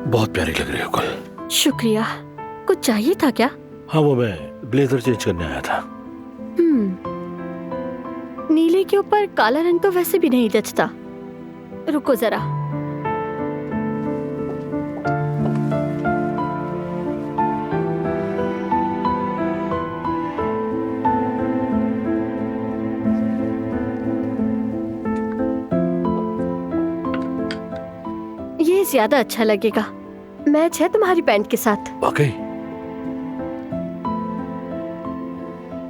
बहुत प्यारी लग रही हो कल। शुक्रिया। कुछ चाहिए था क्या? हाँ, वो मैं ब्लेजर चेंज करने आया था। नीले के ऊपर काला रंग तो वैसे भी नहीं जचता। रुको जरा। ये ज्यादा अच्छा लगेगा। मैच है तुम्हारी पैंट के साथ। वाकई?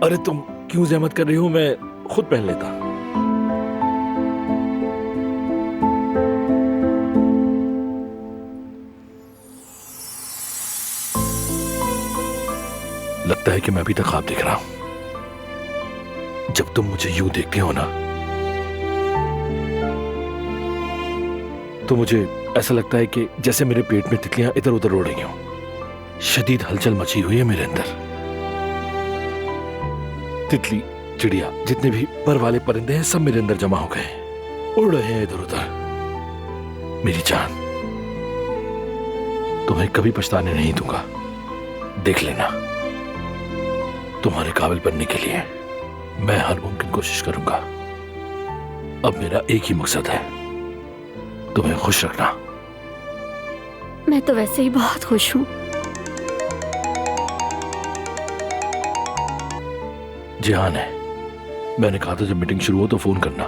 अरे तुम क्यों जहमत कर रही हो, मैं खुद पहन लेता। लगता है कि मैं अभी तक ख्वाब देख रहा हूं। जब तुम मुझे यूं देखते हो ना, तो मुझे ऐसा लगता है कि जैसे मेरे पेट में तितलियां इधर उधर उड़ रही हों। शदीद हलचल मची हुई है मेरे अंदर। तितली, चिड़िया, जितने भी पर वाले परिंदे हैं सब मेरे अंदर जमा हो गए, उड़ रहे हैं इधर उधर। मेरी जान, तुम्हें कभी पछताने नहीं दूंगा। देख लेना, तुम्हारे काबिल बनने के लिए मैं हर मुमकिन कोशिश करूंगा। अब मेरा एक ही मकसद है, तुम्हें खुश रखना। मैं तो वैसे ही बहुत खुश हूँ। जिहान है, मैंने कहा था जब मीटिंग शुरू हो तो फोन करना।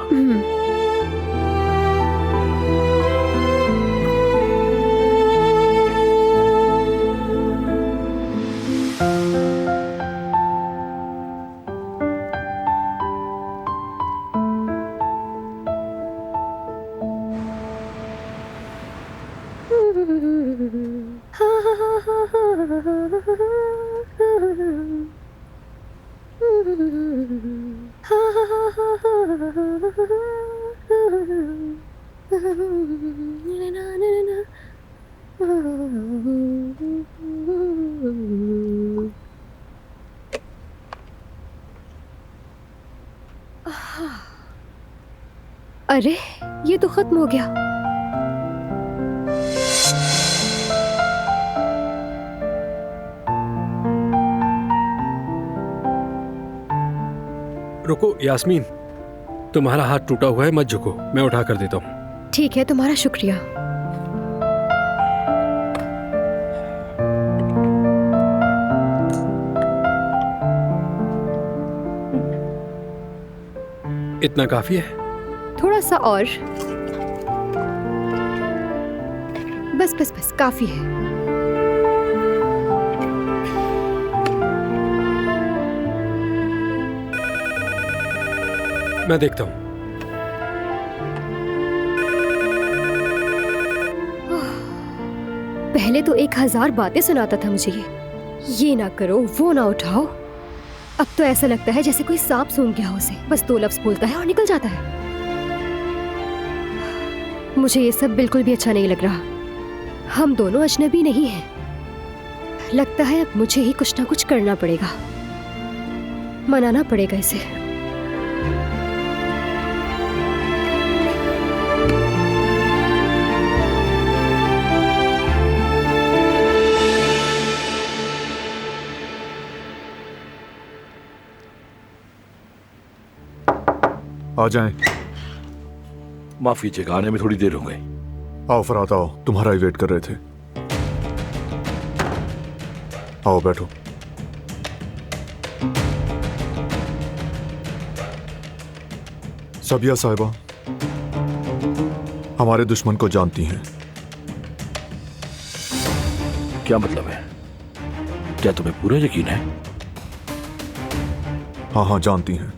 अरे, ये तो खत्म हो गया। रुको यास्मीन, तुम्हारा हाथ टूटा हुआ है, मत झुको, मैं उठा कर देता हूँ। ठीक है, तुम्हारा शुक्रिया। इतना काफी है? थोड़ा सा और। बस बस बस, काफी है। मैं देखता हूँ। पहले तो 1000 बातें सुनाता था मुझे ये ना करो, वो ना उठाओ। अब तो ऐसा लगता है जैसे कोई सांप सूंघ गया हो उसे। बस 2 लफ्ज बोलता है और निकल जाता है। मुझे ये सब बिल्कुल भी अच्छा नहीं लग रहा। हम दोनों अजनबी नहीं हैं। लगता है अब मुझे ही कुछ ना कुछ करना पड़ेगा, मनाना पड़ेगा इसे। आ जाएं। माफ कीजिएगा, आने में थोड़ी देर हो गई। आओ फरात, आओ, तुम्हारा ही वेट कर रहे थे। आओ बैठो। सबिया साहिबा हमारे दुश्मन को जानती हैं। क्या मतलब है? क्या तुम्हें पूरा यकीन है? हाँ हाँ, जानती हैं।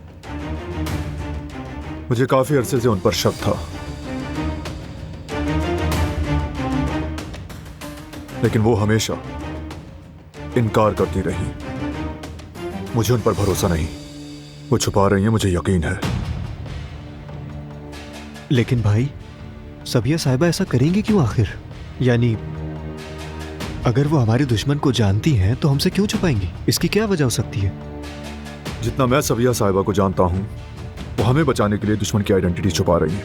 मुझे काफी अरसे से उन पर शक था, लेकिन वो हमेशा इनकार करती रही। मुझे उन पर भरोसा नहीं। वो छुपा रही हैं, मुझे यकीन है। लेकिन भाई, सबिया साहिबा ऐसा करेंगी क्यों आखिर? यानी अगर वो हमारे दुश्मन को जानती हैं तो हमसे क्यों छुपाएंगी? इसकी क्या वजह हो सकती है? जितना मैं सबिया साहिबा को जानता हूं, वो हमें बचाने के लिए दुश्मन की आइडेंटिटी छुपा रही है।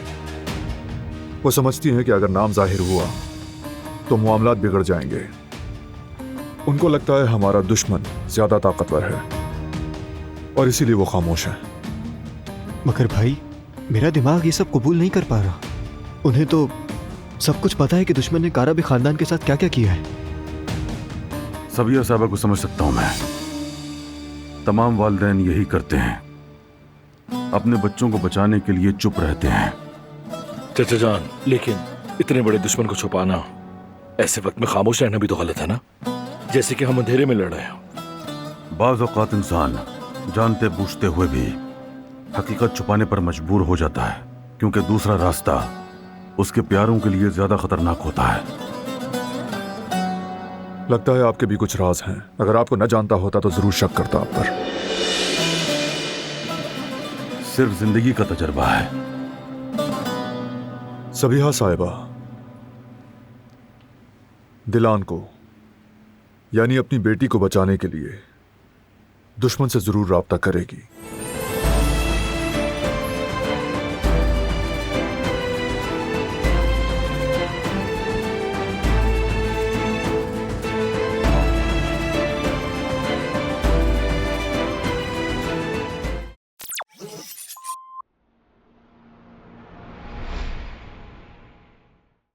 वो समझती हैं कि अगर नाम जाहिर हुआ तो मामलात बिगड़ जाएंगे। उनको लगता है हमारा दुश्मन ज्यादा ताकतवर है और इसीलिए वो खामोश है। मगर भाई, मेरा दिमाग ये सब कबूल नहीं कर पा रहा। उन्हें तो सब कुछ पता है कि दुश्मन ने काराबी खानदान के साथ क्या क्या किया है। सबिया साहबा को समझ सकता हूं मैं। तमाम वालिदैन यही करते हैं, अपने बच्चों को बचाने के लिए चुप रहते हैं। चाचा जान, लेकिन इतने बड़े दुश्मन को छुपाना, ऐसे वक्त में खामोश रहना भी तो गलत है ना, जैसे कि हम अंधेरे में लड़ रहे हो। बाज़ औक़ात इंसान जानते बूझते हुए भी हकीकत छुपाने पर मजबूर हो जाता है, क्योंकि दूसरा रास्ता उसके प्यारों के लिए ज्यादा खतरनाक होता है। लगता है आपके भी कुछ राज हैं। अगर आपको न जानता होता तो जरूर शक करता आप पर। सिर्फ जिंदगी का तजर्बा है। सबिहा साहिबा दिलान को, यानी अपनी बेटी को बचाने के लिए दुश्मन से जरूर राब्ता करेगी।